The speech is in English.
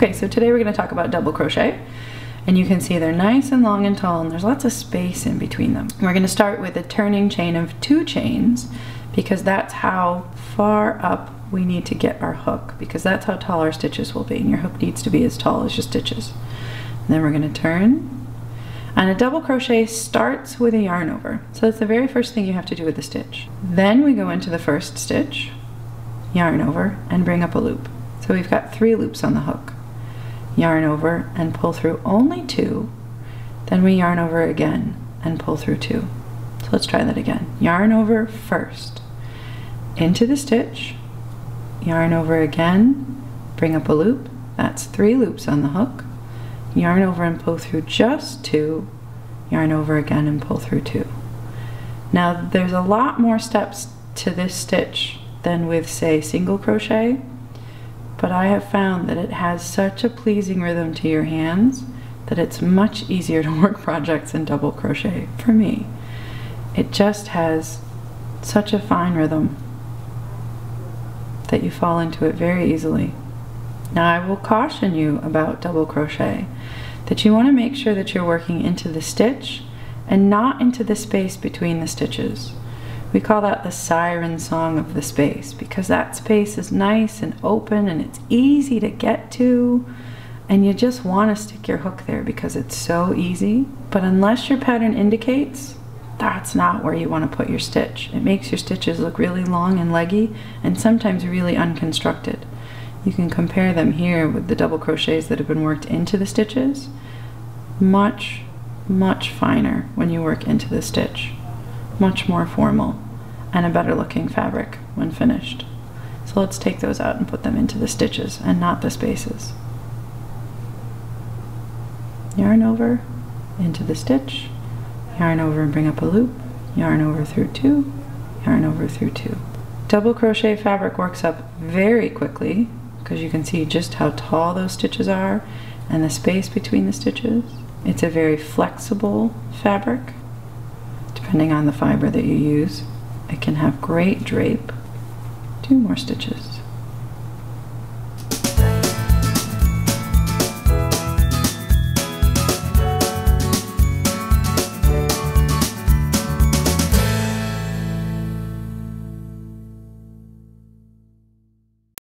Okay, so today we're going to talk about double crochet, and you can see they're nice and long and tall, and there's lots of space in between them. We're going to start with a turning chain of 2 chains because that's how far up we need to get our hook, because that's how tall our stitches will be, and your hook needs to be as tall as your stitches. And then we're going to turn, and a double crochet starts with a yarn over, so that's the very first thing you have to do with the stitch. Then we go into the first stitch, yarn over, and bring up a loop. So we've got 3 loops on the hook. Yarn over and pull through only 2, then we yarn over again and pull through 2. So let's try that again. Yarn over first, into the stitch, yarn over again, bring up a loop, that's 3 loops on the hook, yarn over and pull through just 2, yarn over again and pull through 2. Now there's a lot more steps to this stitch than with, say, single crochet, but I have found that it has such a pleasing rhythm to your hands that it's much easier to work projects in double crochet for me. It just has such a fine rhythm that you fall into it very easily. Now I will caution you about double crochet that you want to make sure that you're working into the stitch and not into the space between the stitches. We call that the siren song of the space, because that space is nice and open and it's easy to get to, and you just want to stick your hook there because it's so easy. But unless your pattern indicates, that's not where you want to put your stitch. It makes your stitches look really long and leggy and sometimes really unconstructed. You can compare them here with the double crochets that have been worked into the stitches. Much, much finer when you work into the stitch. Much more formal and a better looking fabric when finished. So let's take those out and put them into the stitches and not the spaces. Yarn over, into the stitch, yarn over and bring up a loop, yarn over through 2, yarn over through 2. Double crochet fabric works up very quickly because you can see just how tall those stitches are and the space between the stitches. It's a very flexible fabric. Depending on the fiber that you use, it can have great drape. 2 more stitches.